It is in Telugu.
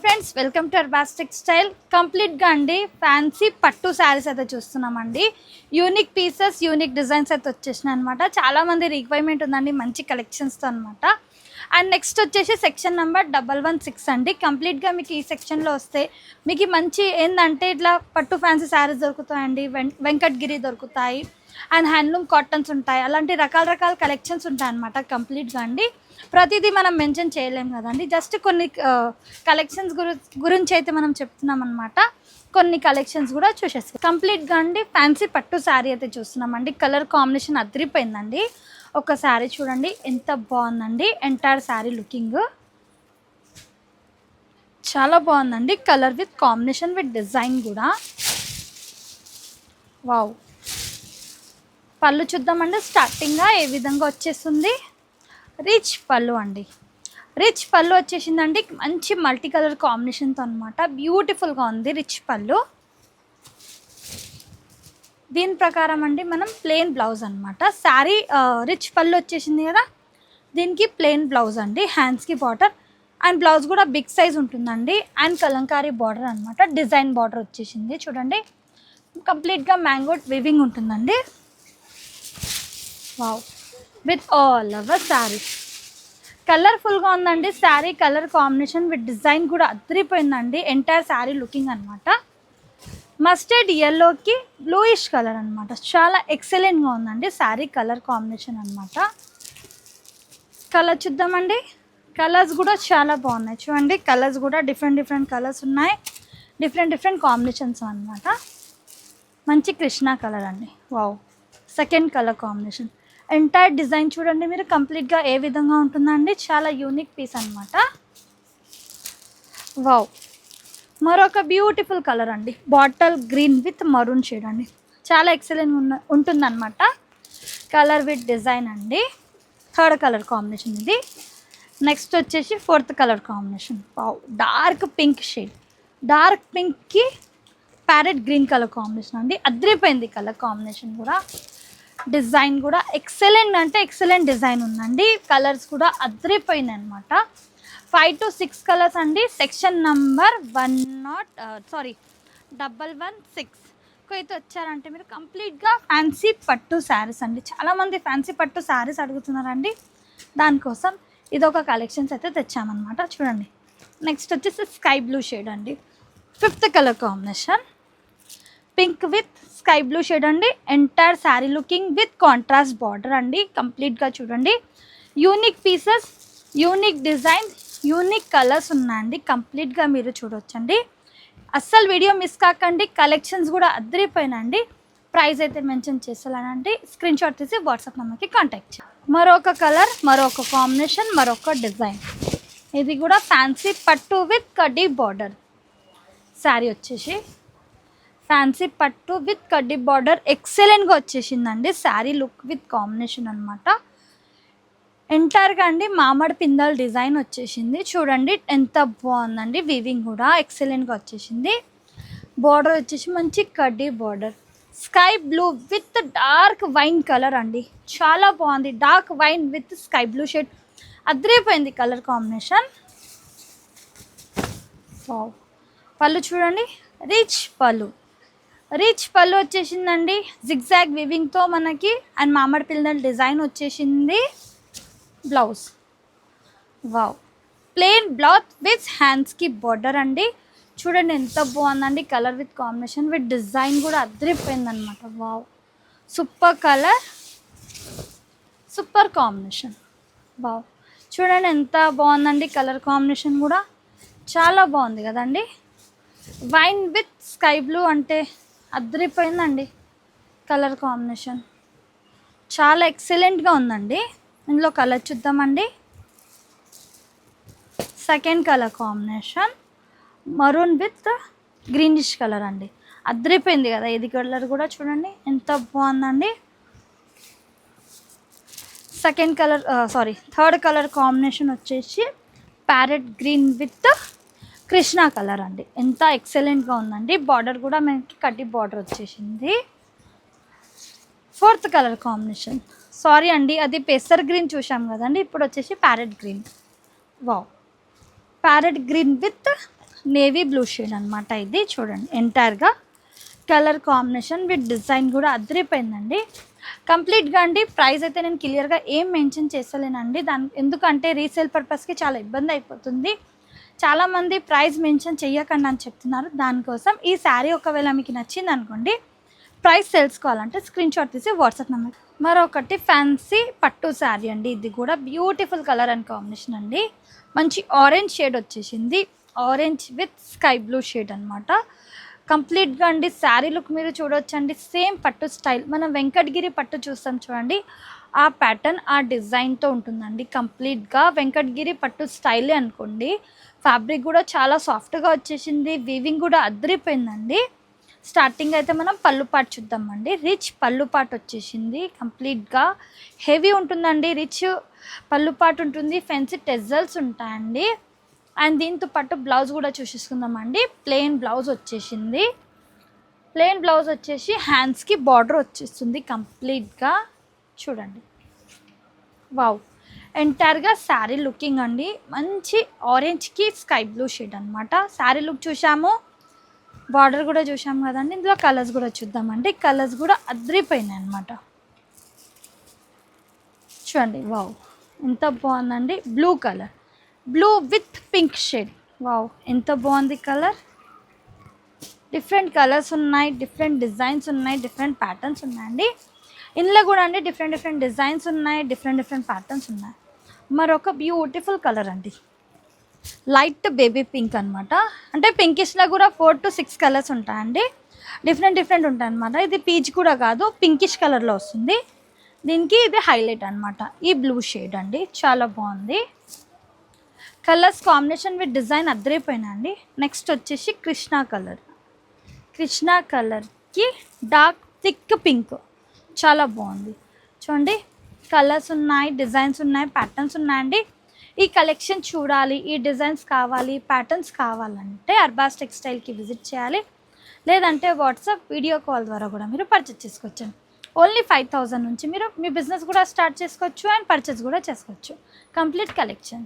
Friends, welcome to Arbaz textile. కంప్లీట్గా అండి ఫ్యాన్సీ పట్టు శారీస్ అయితే చూస్తున్నామండి. యూనిక్ పీసెస్, యూనిక్ డిజైన్స్ అయితే వచ్చేసినాయి అనమాట. చాలామంది రిక్వైర్మెంట్ ఉందండి మంచి కలెక్షన్స్తో అనమాట. అండ్ నెక్స్ట్ వచ్చేసి సెక్షన్ నెంబర్ 116 అండి. కంప్లీట్గా మీకు ఈ సెక్షన్లో వస్తే మీకు మంచి ఏంటంటే ఇట్లా పట్టు ఫ్యాన్సీ శారీస్ దొరుకుతాయండి, వెంకటగిరి దొరుకుతాయి, అండ్ హ్యాండ్లూమ్ కాటన్స్ ఉంటాయి. అలాంటి రకాల కలెక్షన్స్ ఉంటాయి అన్నమాట. కంప్లీట్గా అండి ప్రతిదీ మనం మెన్షన్ చేయలేము కదండి. జస్ట్ కొన్ని కలెక్షన్స్ గురించి అయితే మనం చెప్తున్నాం అనమాట. కొన్ని కలెక్షన్స్ కూడా చూసేస్తాం. కంప్లీట్గా అండి ఫ్యాన్సీ పట్టు శారీ అయితే చూస్తున్నామండి. కలర్ కాంబినేషన్ అదిరిపోయిందండి. ఒక శారీ చూడండి ఎంత బాగుందండి. ఎంటైర్ శారీ లుకింగ్ చాలా బాగుందండి. Colour with combination with design కూడా వావ్. పళ్ళు చూద్దామండి. స్టార్టింగ్గా ఏ విధంగా వచ్చేస్తుంది. రిచ్ పళ్ళు అండి. రిచ్ పళ్ళు వచ్చేసిందండి. మంచి మల్టీ కలర్ కాంబినేషన్తో అనమాట. బ్యూటిఫుల్గా ఉంది రిచ్ పళ్ళు. దీని ప్రకారం అండి మనం ప్లెయిన్ బ్లౌజ్ అనమాట. శారీ రిచ్ పళ్ళు వచ్చేసింది కదా, దీనికి ప్లెయిన్ బ్లౌజ్ అండి. హ్యాండ్స్కి బార్డర్ అండ్ బ్లౌజ్ కూడా బిగ్ సైజ్ ఉంటుందండి. అండ్ కలంకారీ బార్డర్ అనమాట. డిజైన్ బార్డర్ వచ్చేసింది చూడండి. కంప్లీట్గా మ్యాంగో వివింగ్ ఉంటుందండి. Wow, with all over sari. కలర్ఫుల్గా ఉందండి sari. Colour combination with design కూడా అదిరిపోయిందండి. ఎంటైర్ శారీ లుకింగ్ అనమాట. మస్టర్డ్ ఎల్లోకి బ్లూయిష్ కలర్ అనమాట. చాలా ఎక్సలెంట్గా ఉందండి శారీ కలర్ కాంబినేషన్ అనమాట. కలర్ చూద్దామండి. కలర్స్ కూడా చాలా బాగున్నాయి చూడండి. కలర్స్ కూడా డిఫరెంట్ కలర్స్ ఉన్నాయి. డిఫరెంట్ కాంబినేషన్స్ అనమాట. మంచి కృష్ణా కలర్ అండి. Wow, second colour combination. Entire design చూడండి మీరు కంప్లీట్గా ఏ విధంగా ఉంటుందండి. చాలా యూనిక్ పీస్ అనమాట. వావ్, మరొక బ్యూటిఫుల్ కలర్ అండి. Bottle green with maroon shade అండి. చాలా ఎక్సలెంట్ ఉంటుందన్నమాట. కలర్ విత్ డిజైన్ అండి. థర్డ్ కలర్ కాంబినేషన్ ఇది. నెక్స్ట్ వచ్చేసి fourth colour combination. Wow, dark pink shade. Dark పింక్కి ప్యారెట్ గ్రీన్ కలర్ కాంబినేషన్ అండి. అదిరిపోయింది కలర్ కాంబినేషన్ కూడా. డిజైన్ కూడా ఎక్సలెంట్ అంటే ఎక్సలెంట్ డిజైన్ ఉందండి. కలర్స్ కూడా అదిరిపోయింది అనమాట. 5 to 6 కలర్స్ అండి. సెక్షన్ నంబర్ 116 అయితే వచ్చారంటే మీరు కంప్లీట్గా ఫ్యాన్సీ పట్టు శారీస్ అండి. చాలామంది ఫ్యాన్సీ పట్టు శారీస్ అడుగుతున్నారండి. దానికోసం ఇదొక కలెక్షన్స్ అయితే తెచ్చామన్నమాట. చూడండి. నెక్స్ట్ వచ్చేసి స్కై బ్లూ షేడ్ అండి. Fifth colour combination. Pink with sky blue shade అండి. Entire sari looking with contrast border అండి. కంప్లీట్గా చూడండి. Unique pieces, unique design, unique colours ఉన్నాయండి. కంప్లీట్గా మీరు చూడవచ్చండి. అస్సలు వీడియో మిస్ కాకండి. కలెక్షన్స్ కూడా అదిరిపోయినండి. ప్రైస్ అయితే మెన్షన్ చేస్తానండి. స్క్రీన్ షాట్ తీసి వాట్సాప్ నెంబర్కి కాంటాక్ట్ చేయండి. మరొక కలర్, మరొక కాంబినేషన్, మరొక డిజైన్. ఇది కూడా ఫ్యాన్సీ పట్టు విత్ కడ్డీ బార్డర్ శారీ వచ్చేసి. ఫ్యాన్సీ పట్టు విత్ కడ్డీ బార్డర్ ఎక్సలెంట్గా వచ్చేసిందండి. శారీ లుక్ విత్ కాంబినేషన్ అనమాట. ఎంటైర్గా అండి మామిడి పిందల్ డిజైన్ వచ్చేసింది. చూడండి ఎంత బాగుందండి. వీవింగ్ కూడా ఎక్సలెంట్గా వచ్చేసింది. బార్డర్ వచ్చేసి మంచి కడ్డీ border. Sky blue with dark wine colour అండి. చాలా బాగుంది. Dark wine with sky blue shade. అదిరిపోయింది కలర్ కాంబినేషన్. వావ్, పళ్ళు చూడండి. రిచ్ పళ్ళు. రిచ్ పళ్ళు వచ్చేసిందండి. జిగ్జాగ్ వివింగ్తో మనకి అండ్ మామిడి పిందల్ డిజైన్ వచ్చేసింది. Blouse wow, plain blouse with హ్యాండ్స్కి బార్డర్ అండి. చూడండి ఎంత బాగుందండి. Colour with combination with design కూడా అదిరిపోయింది అనమాట. Wow, super colour, super combination. Wow, చూడండి ఎంత బాగుందండి. కలర్ కాంబినేషన్ కూడా చాలా బాగుంది కదండి. వైన్ విత్ స్కై బ్లూ అంటే అదిరిపోయిందండి. కలర్ కాంబినేషన్ చాలా ఎక్సలెంట్గా ఉందండి. ఇందులో కలర్ చూద్దామండి. Second colour combination maroon with greenish colour అండి. అదిరిపోయింది కదా. ఇది కలర్ కూడా చూడండి ఎంత బాగుందండి. థర్డ్ కలర్ కాంబినేషన్ వచ్చేసి parrot green with Krishna colour అండి. ఎంత ఎక్సలెంట్గా ఉందండి. బార్డర్ కూడా మనకి కడ్డీ బార్డర్ వచ్చేసింది. Fourth colour combination. సారీ అండి, అది పెసర్ గ్రీన్ చూసాం కదండి. ఇప్పుడు వచ్చేసి parrot green. Wow, parrot green with navy blue shade అనమాట. ఇది చూడండి ఎంటైర్గా కలర్ కాంబినేషన్ విత్ డిజైన్ కూడా అదిరిపోయిందండి. కంప్లీట్గా అండి ప్రైస్ అయితే నేను క్లియర్గా ఏం మెన్షన్ చేస్తలేనండి. ఎందుకంటే రీసేల్ పర్పస్కి చాలా ఇబ్బంది అయిపోతుంది. చాలామంది ప్రైస్ మెన్షన్ చెయ్యకండి అని చెప్తున్నారు. దానికోసం ఈ శారీ ఒకవేళ మీకు నచ్చింది అనుకోండి, ప్రైస్ తెలుసుకోవాలంటే స్క్రీన్ షాట్ తీసి వాట్సాప్ నెంబర్. మరొకటి ఫ్యాన్సీ పట్టు శారీ అండి. ఇది కూడా బ్యూటిఫుల్ కలర్ అండ్ కాంబినేషన్ అండి. మంచి ఆరెంజ్ షేడ్ వచ్చేసింది. Orange with sky blue shade అనమాట. కంప్లీట్గా అండి శారీ లుక్ మీరు చూడొచ్చండి. సేమ్ పట్టు స్టైల్, మనం వెంకటగిరి పట్టు చూస్తాం చూడండి, ఆ ప్యాటర్న్ ఆ డిజైన్తో ఉంటుందండి. కంప్లీట్గా వెంకటగిరి పట్టు స్టైలే అనుకోండి. ఫ్యాబ్రిక్ కూడా చాలా సాఫ్ట్గా వచ్చేసింది. వీవింగ్ కూడా అదిరిపోయిందండి. స్టార్టింగ్ అయితే మనం పళ్ళు పాటు చూద్దామండి. రిచ్ పళ్ళు పాటు వచ్చేసింది. కంప్లీట్గా హెవీ ఉంటుందండి. రిచ్ పళ్ళు పాటు ఉంటుంది. ఫెన్సీ టెజల్స్ ఉంటాయండి. అండ్ దీంతో పాటు బ్లౌజ్ కూడా చూసేసుకుందామండి. ప్లెయిన్ బ్లౌజ్ వచ్చేసింది. ప్లెయిన్ బ్లౌజ్ వచ్చేసి హ్యాండ్స్కి బార్డర్ వచ్చేస్తుంది కంప్లీట్గా. చూడండి, వావ్, ఎంటైర్గా శారీ లుకింగ్ అండి. మంచి ఆరెంజ్కి స్కై బ్లూ షేడ్ అనమాట. శారీ లుక్ చూసాము, బార్డర్ కూడా చూసాము కదండి. ఇందులో కలర్స్ కూడా చూద్దామండి. కలర్స్ కూడా అదిరిపోయినాయి అనమాట. చూడండి, వావ్, ఎంత బాగుందండి. Blue colour, blue with pink shade. Wow, ఎంత బాగుంది కలర్. డిఫరెంట్ కలర్స్ ఉన్నాయి, డిఫరెంట్ డిజైన్స్ ఉన్నాయి, డిఫరెంట్ ప్యాటర్న్స్ ఉన్నాయండి. ఇందులో కూడా అండి డిఫరెంట్ డిజైన్స్ ఉన్నాయి, డిఫరెంట్ ప్యాటర్న్స్ ఉన్నాయి. మరొక బ్యూటిఫుల్ కలర్ అండి, లైట్ బేబీ పింక్ అనమాట. అంటే పింకిష్లో కూడా 4 to 6 కలర్స్ ఉంటాయండి. డిఫరెంట్ ఉంటాయి అనమాట. ఇది పీచ్ కూడా కాదు, పింకిష్ కలర్లో వస్తుంది. దీనికి ఇది హైలైట్ అనమాట. ఈ బ్లూ షేడ్ అండి, చాలా బాగుంది. కలర్స్ కాంబినేషన్ విత్ డిజైన్ అద్దరిపోయినండి. నెక్స్ట్ వచ్చేసి కృష్ణా కలర్కి డార్క్ థిక్ పింక్, చాలా బాగుంది. చూడండి, కలర్స్ ఉన్నాయి, డిజైన్స్ ఉన్నాయి, ప్యాటర్న్స్ ఉన్నాయండి. ఈ కలెక్షన్ చూడాలి, ఈ డిజైన్స్ కావాలి, ప్యాటర్న్స్ కావాలంటే అర్బాస్ టెక్స్టైల్కి విజిట్ చేయాలి. లేదంటే వాట్సాప్ వీడియో కాల్ ద్వారా కూడా మీరు పర్చేస్ చేసుకోవచ్చు. ఓన్లీ 5,000 నుంచి మీరు మీ బిజినెస్ కూడా స్టార్ట్ చేసుకోవచ్చు అండ్ పర్చేస్ కూడా చేసుకోవచ్చు. Complete collection.